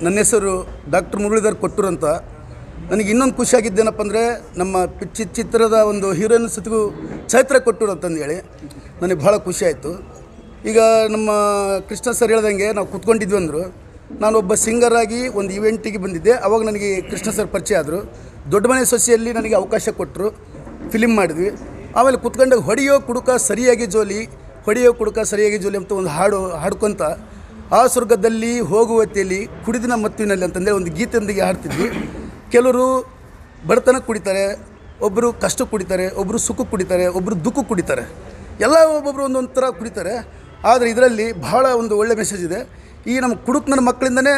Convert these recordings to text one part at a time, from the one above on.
ನನ್ನ ಹೆಸರು ಡಾಕ್ಟರ್ ಮುರಳೀಧರ್ ಕೊಟ್ಟೂರು ಅಂತ. ನನಗೆ ಇನ್ನೊಂದು ಖುಷಿಯಾಗಿದ್ದೇನಪ್ಪ ಅಂದರೆ ನಮ್ಮ ಚಿತ್ರದ ಒಂದು ಹೀರೋಯಿನ್ ಸತಿಗೂ ಚೈತ್ರ ಕೊಟ್ಟೂರು ಅಂತಂದೇಳಿ ನನಗೆ ಭಾಳ ಖುಷಿಯಾಯಿತು. ಈಗ ನಮ್ಮ ಕೃಷ್ಣ ಸರ್ ಹೇಳ್ದಂಗೆ ನಾವು ಕೂತ್ಕೊಂಡಿದ್ವಿ ಅಂದರು. ನಾನೊಬ್ಬ ಸಿಂಗರಾಗಿ ಒಂದು ಇವೆಂಟಿಗೆ ಬಂದಿದ್ದೆ. ಆವಾಗ ನನಗೆ ಕೃಷ್ಣ ಸರ್ ಪರಿಚಯ ಆದರು. ದೊಡ್ಡ ಮನೆ ಸೊಸೆಯಲ್ಲಿ ನನಗೆ ಅವಕಾಶ ಕೊಟ್ಟರು, ಫಿಲಿಮ್ ಮಾಡಿದ್ವಿ. ಆಮೇಲೆ ಕೂತ್ಕೊಂಡಾಗ ಹೊಡೆಯೋ ಕುಡುಕ ಸರಿಯಾಗಿ ಜೋಲಿ ಅಂತ ಒಂದು ಹಾಡ್ಕೊತ ಆ ಸ್ವರ್ಗದಲ್ಲಿ ಹೋಗುವತ್ತಿಯಲ್ಲಿ ಕುಡಿದಿನ ಮತ್ತಿನಲ್ಲಿ ಅಂತಂದರೆ ಒಂದು ಗೀತೆಯೊಂದಿಗೆ ಹಾಡ್ತಿದ್ವಿ. ಕೆಲವರು ಬಡತನ ಕುಡಿತಾರೆ, ಒಬ್ಬರು ಕಷ್ಟ ಕುಡಿತಾರೆ, ಒಬ್ಬರು ಸುಖ ಕುಡಿತಾರೆ, ಒಬ್ಬರು ದುಃಖ ಕುಡಿತಾರೆ, ಎಲ್ಲ ಒಬ್ಬೊಬ್ಬರು ಒಂದೊಂದು ಥರ ಕುಡಿತಾರೆ. ಆದರೆ ಇದರಲ್ಲಿ ಭಾಳ ಒಂದು ಒಳ್ಳೆ ಮೆಸೇಜ್ ಇದೆ. ಈ ನಮ್ಮ ಕುಡುಕ್ ನನ್ನ ಮಕ್ಕಳಿಂದನೇ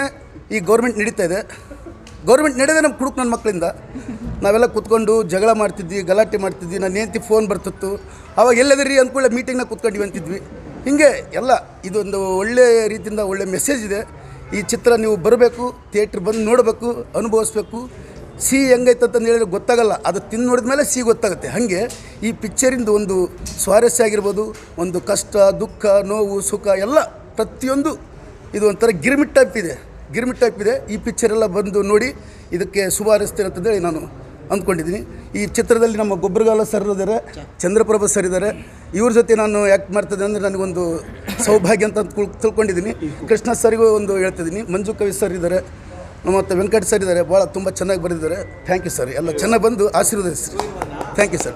ಈ ಗೌರ್ಮೆಂಟ್ ನಡೀತಾ ಇದೆ. ಗೌರ್ಮೆಂಟ್ ನಡೆದೇ ನಮ್ಮ ಕುಡುಕ್ ನನ್ನ ಮಕ್ಕಳಿಂದ. ನಾವೆಲ್ಲ ಕೂತ್ಕೊಂಡು ಜಗಳ ಮಾಡ್ತಿದ್ವಿ, ಗಲಾಟೆ ಮಾಡ್ತಿದ್ವಿ. ನನ್ನ ಹೆಂಡತಿ ಫೋನ್ ಬರ್ತಿತ್ತು, ಆವಾಗ ಎಲ್ಲದಿರಿ ಅಂದ್ಕೊಳ್ಳೆ ಮೀಟಿಂಗ್ನಾಗ ಕೂತ್ಕೊಂಡ್ವಿ ಅಂತಿದ್ವಿ. ಹೀಗೆ ಎಲ್ಲ ಇದೊಂದು ಒಳ್ಳೆ ರೀತಿಯಿಂದ ಒಳ್ಳೆ ಮೆಸೇಜ್ ಇದೆ. ಈ ಚಿತ್ರ ನೀವು ಬರಬೇಕು, ಥಿಯೇಟ್ರ್ ಬಂದು ನೋಡಬೇಕು, ಅನುಭವಿಸ್ಬೇಕು. ಹೆಂಗೈತಂತಂದು ಹೇಳಿದ್ರೆ ಗೊತ್ತಾಗಲ್ಲ, ಅದು ತಿಂದು ನೋಡಿದ ಮೇಲೆ ಗೊತ್ತಾಗುತ್ತೆ. ಹಾಗೆ ಈ ಪಿಕ್ಚರಿಂದ ಒಂದು ಸ್ವಾರಸ್ಯ ಆಗಿರ್ಬೋದು, ಒಂದು ಕಷ್ಟ, ದುಃಖ, ನೋವು, ಸುಖ ಎಲ್ಲ ಪ್ರತಿಯೊಂದು ಇದು ಒಂಥರ ಗಿರ್ಮಿಟ್ ಟೈಪ್ ಇದೆ. ಈ ಪಿಕ್ಚರೆಲ್ಲ ಬಂದು ನೋಡಿ ಇದಕ್ಕೆ ಶುಭ ಹಾರೈಸ್ತೀನಿ ಅಂತಂದೇಳಿ ನಾನು ಅಂದ್ಕೊಂಡಿದ್ದೀನಿ. ಈ ಚಿತ್ರದಲ್ಲಿ ನಮ್ಮ ಗೊಬ್ಬರಗಾಲ ಸರ್ ಇದ್ದಾರೆ, ಚಂದ್ರಪ್ರಭಾ ಸರ್ ಇದ್ದಾರೆ. ಇವ್ರ ಜೊತೆ ನಾನು ಆ್ಯಕ್ಟ್ ಮಾಡ್ತಿದ್ದೆ ಅಂದರೆ ನನಗೊಂದು ಸೌಭಾಗ್ಯ ಅಂತ ತಿಳ್ಕೊಂಡಿದ್ದೀನಿ. ಕೃಷ್ಣ ಸರಿಗೂ ಒಂದು ಹೇಳ್ತಿದ್ದೀನಿ. ಮಂಜು ಕವಿ ಸರ್ ಇದ್ದಾರೆ, ಮತ್ತು ವೆಂಕಟ್ ಸರ್ ಇದ್ದಾರೆ. ಭಾಳ ತುಂಬ ಚೆನ್ನಾಗಿ ಬರೆದಿದ್ದಾರೆ. Thank you sir. ಎಲ್ಲ ಚೆನ್ನಾಗಿ ಬಂದು ಆಶೀರ್ವದಿಸ್ರಿ. Thank you sir.